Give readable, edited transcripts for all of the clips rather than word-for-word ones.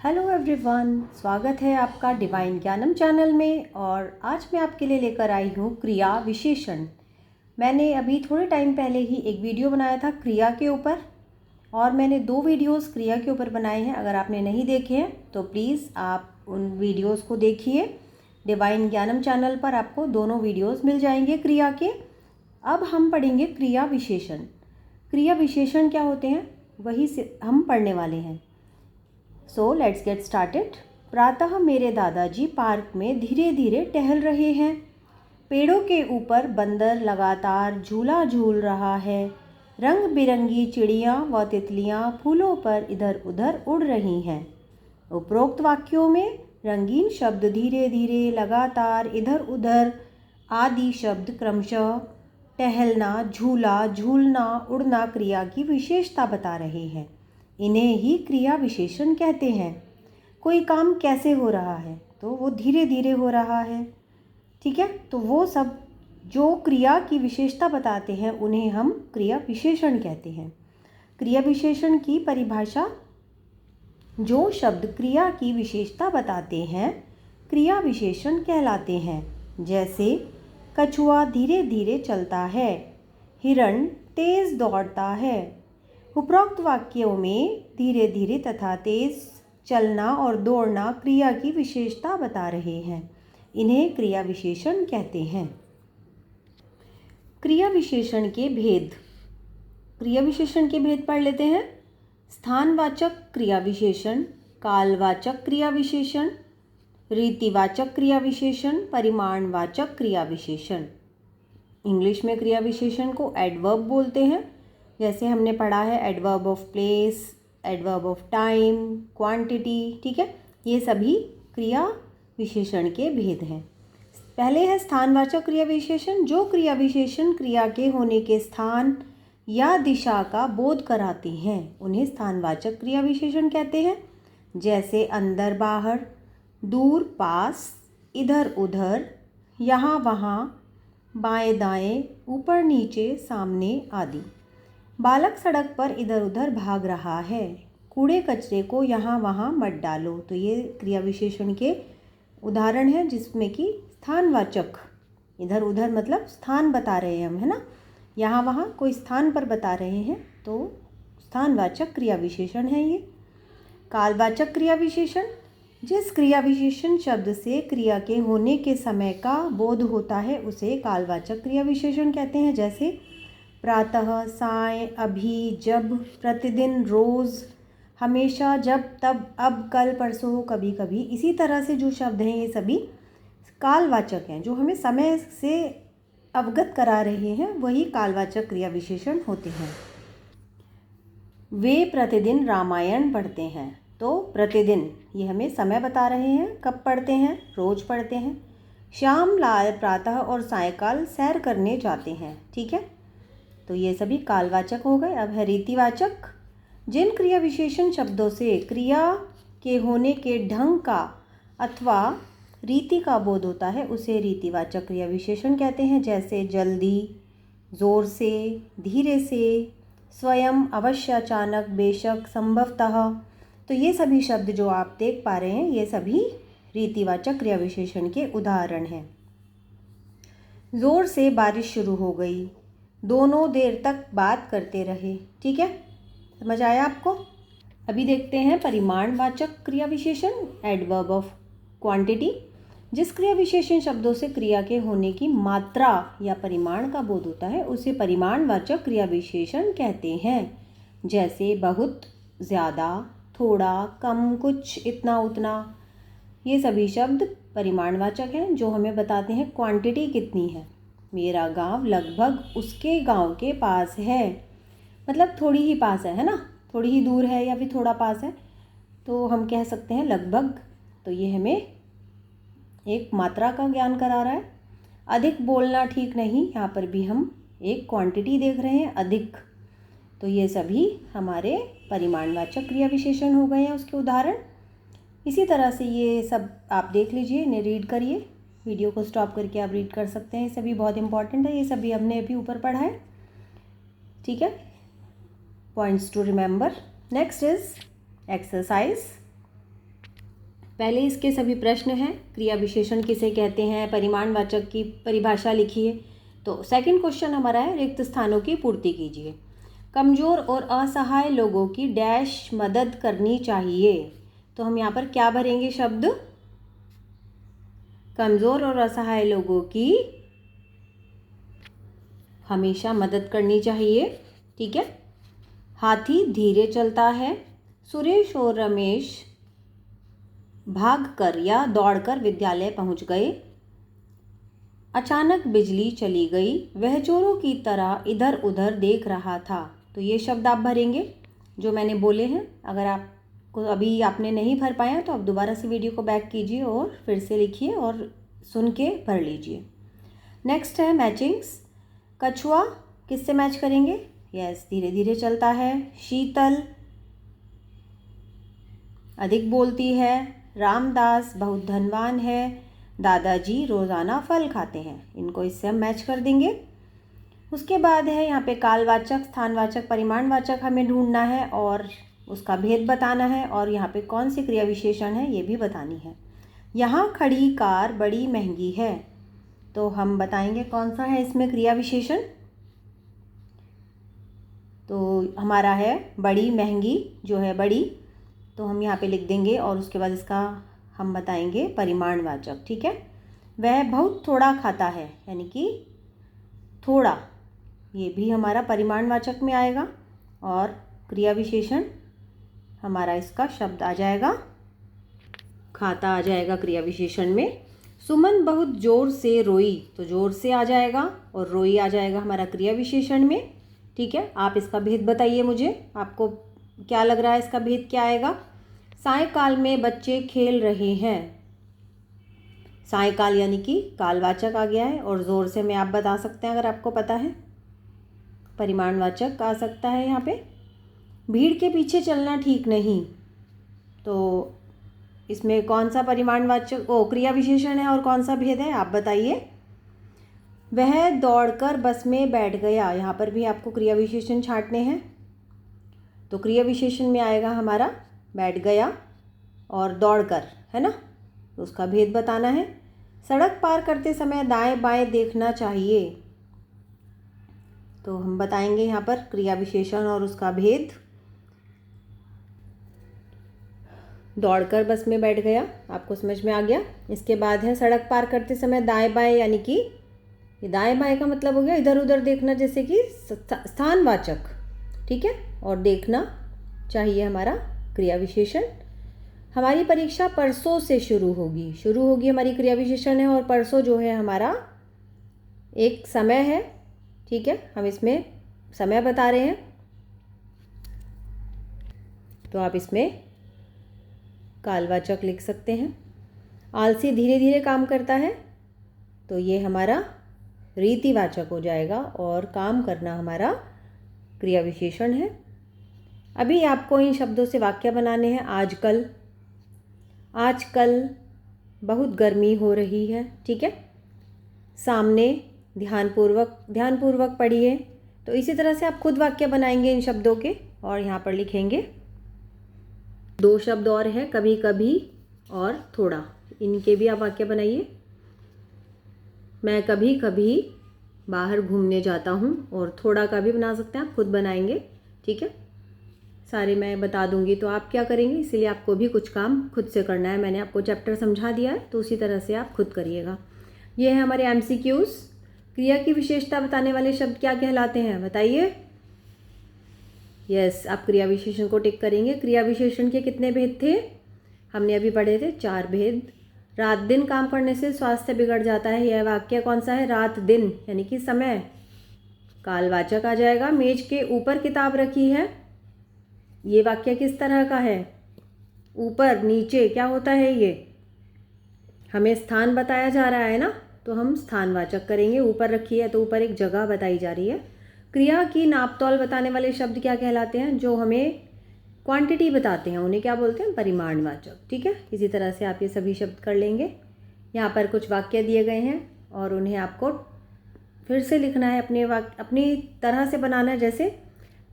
Hello everyone, स्वागत है आपका डिवाइन ज्ञानम चैनल में। और आज मैं आपके लिए लेकर आई हूँ क्रिया विशेषण। मैंने अभी थोड़े टाइम पहले ही एक वीडियो बनाया था क्रिया के ऊपर, और मैंने 2 वीडियोस क्रिया के ऊपर बनाए हैं। अगर आपने नहीं देखे हैं तो प्लीज़ आप उन वीडियोस को देखिए। डिवाइन ज्ञानम चैनल पर आपको दोनों वीडियोस मिल जाएंगे क्रिया के। अब हम पढ़ेंगे क्रिया विशेषण। क्रिया विशेषण क्या होते हैं वही से हम पढ़ने वाले हैं। So let's get started. प्रातः मेरे दादाजी पार्क में धीरे धीरे टहल रहे हैं। पेड़ों के ऊपर बंदर लगातार झूला झूल रहा है। रंग बिरंगी चिड़ियाँ व तितलियाँ फूलों पर इधर उधर उड़ रही हैं। उपरोक्त वाक्यों में रंगीन शब्द धीरे धीरे, लगातार, इधर उधर आदि शब्द क्रमशः टहलना, झूला, झूलना, उड़ना क्रिया की विशेषता बता रहे हैं। इन्हें ही क्रिया विशेषण कहते हैं। कोई काम कैसे हो रहा है तो वो धीरे धीरे हो रहा है, ठीक है। तो वो सब जो क्रिया की विशेषता बताते हैं उन्हें हम क्रिया विशेषण कहते हैं। क्रिया विशेषण की परिभाषा: जो शब्द क्रिया की विशेषता बताते हैं क्रिया विशेषण कहलाते हैं। जैसे कछुआ धीरे धीरे चलता है, हिरण तेज दौड़ता है। उपरोक्त वाक्यों में धीरे धीरे तथा तेज चलना और दौड़ना क्रिया की विशेषता बता रहे हैं। इन्हें क्रिया विशेषण कहते हैं। क्रिया विशेषण के भेद। क्रिया विशेषण के भेद पढ़ लेते हैं। स्थानवाचक क्रिया विशेषण, कालवाचक क्रिया विशेषण, रीतिवाचक क्रिया विशेषण, परिमाणवाचक क्रिया विशेषण। इंग्लिश में क्रिया विशेषण को एडवर्ब बोलते हैं। जैसे हमने पढ़ा है adverb of place, adverb of time, quantity, ठीक है। ये सभी क्रिया विशेषण के भेद हैं। पहले है स्थानवाचक क्रिया विशेषण। जो क्रिया विशेषण क्रिया के होने के स्थान या दिशा का बोध कराते हैं उन्हें स्थानवाचक क्रिया विशेषण कहते हैं। जैसे अंदर बाहर, दूर पास, इधर उधर, यहाँ वहाँ, बाएं दाएं, ऊपर नीचे, सामने आदि। बालक सड़क पर इधर उधर भाग रहा है। कूड़े कचरे को यहाँ वहाँ मत डालो। तो ये क्रिया विशेषण के उदाहरण हैं जिसमें कि स्थानवाचक, इधर उधर मतलब स्थान बता रहे हैं हम, है ना। यहाँ वहाँ कोई स्थान पर बता रहे हैं तो स्थानवाचक क्रिया विशेषण है ये। कालवाचक क्रिया विशेषण: जिस क्रिया विशेषण शब्द से क्रिया के होने के समय का बोध होता है उसे कालवाचक क्रिया विशेषण कहते हैं। जैसे प्रातः, साय, अभी, जब, प्रतिदिन, रोज़, हमेशा, जब, तब, अब, कल, परसों, कभी कभी। इसी तरह से जो शब्द हैं ये सभी कालवाचक हैं, जो हमें समय से अवगत करा रहे हैं, वही कालवाचक क्रिया विशेषण होते हैं। वे प्रतिदिन रामायण पढ़ते हैं। तो प्रतिदिन ये हमें समय बता रहे हैं, कब पढ़ते हैं, रोज़ पढ़ते हैं। श्यामलाल प्रातः और सायंकाल सैर करने जाते हैं, ठीक है। तो ये सभी कालवाचक हो गए। अब है रीतिवाचक। जिन क्रिया विशेषण शब्दों से क्रिया के होने के ढंग का अथवा रीति का बोध होता है उसे रीतिवाचक क्रिया विशेषण कहते हैं। जैसे जल्दी, ज़ोर से, धीरे से, स्वयं, अवश्य, अचानक, बेशक, संभवतः। तो ये सभी शब्द जो आप देख पा रहे हैं ये सभी रीतिवाचक क्रिया विशेषण के उदाहरण हैं। ज़ोर से बारिश शुरू हो गई, दोनों देर तक बात करते रहे, ठीक है। समझ आया आपको। अभी देखते हैं परिमाणवाचक क्रिया विशेषण, एडवर्ब ऑफ क्वांटिटी। जिस क्रिया विशेषण शब्दों से क्रिया के होने की मात्रा या परिमाण का बोध होता है उसे परिमाणवाचक क्रिया विशेषण कहते हैं। जैसे बहुत, ज़्यादा, थोड़ा, कम, कुछ, इतना, उतना। ये सभी शब्द परिमाणवाचक हैं जो हमें बताते हैं क्वांटिटी कितनी है। मेरा गांव लगभग उसके गांव के पास है, मतलब थोड़ी ही पास है ना, थोड़ी ही दूर है या फिर थोड़ा पास है, तो हम कह सकते हैं लगभग। तो ये हमें एक मात्रा का ज्ञान करा रहा है। अधिक बोलना ठीक नहीं, यहाँ पर भी हम एक क्वांटिटी देख रहे हैं, अधिक। तो ये सभी हमारे परिमाणवाचक क्रिया विशेषण हो गए हैं, उसके उदाहरण। इसी तरह से ये सब आप देख लीजिए, इन्हें रीड करिए। वीडियो को स्टॉप करके आप रीड कर सकते हैं, ये सभी बहुत इंपॉर्टेंट है। ये सभी हमने अभी ऊपर पढ़ा है, ठीक है। Points to remember. Next is exercise. पहले इसके सभी प्रश्न हैं। क्रिया विशेषण किसे कहते हैं, परिमाणवाचक की परिभाषा लिखिए। तो सेकंड क्वेश्चन हमारा है, रिक्त स्थानों की पूर्ति कीजिए। कमज़ोर और असहाय लोगों की डैश मदद करनी चाहिए। तो हम यहाँ पर क्या भरेंगे शब्द, कमज़ोर और असहाय लोगों की हमेशा मदद करनी चाहिए। ठीक है। हाथी धीरे चलता है। सुरेश और रमेश भागकर या दौड़कर विद्यालय पहुंच गए। अचानक बिजली चली गई। वह चोरों की तरह इधर उधर देख रहा था। तो ये शब्द आप भरेंगे जो मैंने बोले हैं। अगर आपको अभी आपने नहीं भर पाया तो आप दोबारा से वीडियो को बैक कीजिए और फिर से लिखिए और सुन के भर लीजिए। नेक्स्ट है मैचिंग्स। कछुआ किससे मैच करेंगे, यस धीरे धीरे चलता है। शीतल अधिक बोलती है। रामदास बहुत धनवान है। दादाजी रोज़ाना फल खाते हैं। इनको इससे हम मैच कर देंगे। उसके बाद है यहाँ पे कालवाचक, स्थानवाचक, परिमाणवाचक हमें ढूंढना है और उसका भेद बताना है और यहाँ पे कौन सी क्रिया विशेषण है ये भी बतानी है। यहाँ खड़ी कार बड़ी महंगी है। तो हम बताएंगे कौन सा है इसमें क्रिया विशेषण। तो हमारा है बड़ी महंगी, जो है बड़ी, तो हम यहाँ पे लिख देंगे और उसके बाद इसका हम बताएंगे परिमाणवाचक। ठीक है। वह बहुत थोड़ा खाता है, यानी कि थोड़ा, ये भी हमारा परिमाणवाचक में आएगा और क्रिया विशेषण हमारा इसका शब्द आ जाएगा, खाता आ जाएगा क्रिया विशेषण में। सुमन बहुत ज़ोर से रोई, तो ज़ोर से आ जाएगा और रोई आ जाएगा हमारा क्रिया विशेषण में। ठीक है। आप इसका भेद बताइए मुझे, आपको क्या लग रहा है इसका भेद क्या आएगा। सायंकाल में बच्चे खेल रहे हैं। सायंकाल यानी कि कालवाचक आ गया है और ज़ोर से में आप बता सकते हैं अगर आपको पता है, परिमाणवाचक आ सकता है यहाँ पे। भीड़ के पीछे चलना ठीक नहीं, तो इसमें कौन सा परिमाणवाचक क्रिया विशेषण है और कौन सा भेद है आप बताइए। वह दौड़कर बस में बैठ गया, यहाँ पर भी आपको क्रिया विशेषण छांटने हैं। तो क्रिया विशेषण में आएगा हमारा बैठ गया और दौड़कर, है ना, तो उसका भेद बताना है। सड़क पार करते समय दाएं बाएं देखना चाहिए। तो हम बताएंगे यहाँ पर क्रिया विशेषण और उसका भेद। दौड़कर बस में बैठ गया, आपको समझ में आ गया। इसके बाद है सड़क पार करते समय दाएं बाएं, यानी कि ये दाएं बाएं का मतलब हो गया इधर उधर देखना, जैसे कि स्थानवाचक। ठीक है। और देखना चाहिए हमारा क्रिया विशेषण। हमारी परीक्षा परसों से शुरू होगी हमारी क्रिया विशेषण है और परसों जो है हमारा एक समय है। ठीक है। हम इसमें समय बता रहे हैं, तो आप इसमें कालवाचक लिख सकते हैं। आलसी धीरे धीरे काम करता है, तो ये हमारा रीतिवाचक हो जाएगा और काम करना हमारा क्रिया विशेषण है। अभी आपको इन शब्दों से वाक्य बनाने हैं। आजकल बहुत गर्मी हो रही है। ठीक है। सामने ध्यानपूर्वक पढ़िए। तो इसी तरह से आप खुद वाक्य बनाएंगे इन शब्दों के और यहाँ पर लिखेंगे। दो शब्द और हैं, कभी कभी और थोड़ा, इनके भी आप वाक्य बनाइए। मैं कभी कभी बाहर घूमने जाता हूँ, और थोड़ा का भी बना सकते हैं, आप खुद बनाएंगे। ठीक है। सारे मैं बता दूंगी तो आप क्या करेंगे, इसीलिए आपको भी कुछ काम खुद से करना है। मैंने आपको चैप्टर समझा दिया है, तो उसी तरह से आप खुद करिएगा। ये है हमारे MCQs। क्रिया की विशेषता बताने वाले शब्द क्या कहलाते हैं बताइए। यस, आप क्रिया विशेषण को टिक करेंगे। क्रिया विशेषण के कितने भेद थे, हमने अभी पढ़े थे 4 भेद। रात दिन काम करने से स्वास्थ्य बिगड़ जाता है, यह वाक्य कौन सा है, रात दिन यानी कि समय, कालवाचक आ जाएगा। मेज के ऊपर किताब रखी है, ये वाक्य किस तरह का है, ऊपर नीचे क्या होता है, ये हमें स्थान बताया जा रहा है ना, तो हम स्थानवाचक करेंगे। ऊपर रखी है तो ऊपर एक जगह बताई जा रही है। क्रिया की नापतोल बताने वाले शब्द क्या कहलाते हैं, जो हमें क्वांटिटी बताते हैं, उन्हें क्या बोलते हैं, परिमाणवाचक। ठीक है। इसी तरह से आप ये सभी शब्द कर लेंगे। यहाँ पर कुछ वाक्य दिए गए हैं और उन्हें आपको फिर से लिखना है, अपनी तरह से बनाना है। जैसे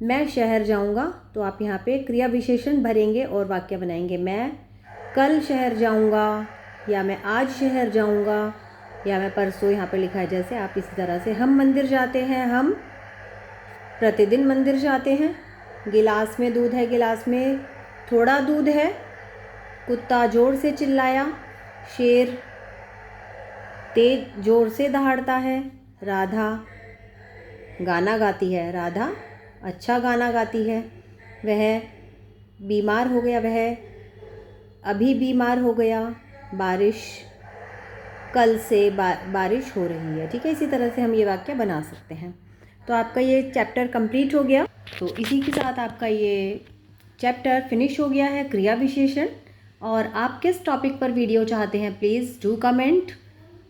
मैं शहर जाऊँगा, तो आप यहाँ पे क्रिया विशेषण भरेंगे और वाक्य बनाएंगे। मैं कल शहर जाऊंगा, या मैं आज शहर जाऊंगा, या मैं परसों, यहाँ पर लिखा है जैसे, आप इसी तरह से। हम मंदिर जाते हैं, हम प्रतिदिन मंदिर जाते हैं। गिलास में दूध है, गिलास में थोड़ा दूध है। कुत्ता ज़ोर से चिल्लाया, शेर तेज ज़ोर से दहाड़ता है। राधा गाना गाती है, राधा अच्छा गाना गाती है। वह बीमार हो गया, वह अभी बीमार हो गया। बारिश कल से बारिश हो रही है। ठीक है, इसी तरह से हम ये वाक्य बना सकते हैं। तो आपका ये चैप्टर कंप्लीट हो गया। तो इसी के साथ आपका ये चैप्टर फिनिश हो गया है, क्रिया विशेषण। और आप किस टॉपिक पर वीडियो चाहते हैं, प्लीज़ डू कमेंट।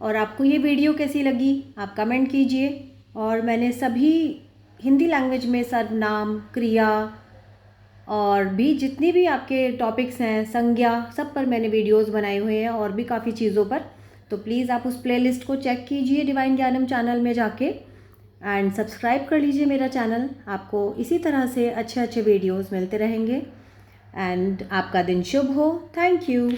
और आपको ये वीडियो कैसी लगी, आप कमेंट कीजिए। और मैंने सभी हिंदी लैंग्वेज में सर्वनाम, क्रिया और भी जितनी भी आपके टॉपिक्स हैं, संज्ञा, सब पर मैंने वीडियोस बनाए हुए हैं, और भी काफ़ी चीज़ों पर। तो प्लीज़ आप उस प्लेलिस्ट को चेक कीजिए डिवाइन ज्ञानम चैनल में जाके, एंड सब्सक्राइब कर लीजिए मेरा चैनल। आपको इसी तरह से अच्छे अच्छे वीडियोस मिलते रहेंगे। एंड आपका दिन शुभ हो। Thank you.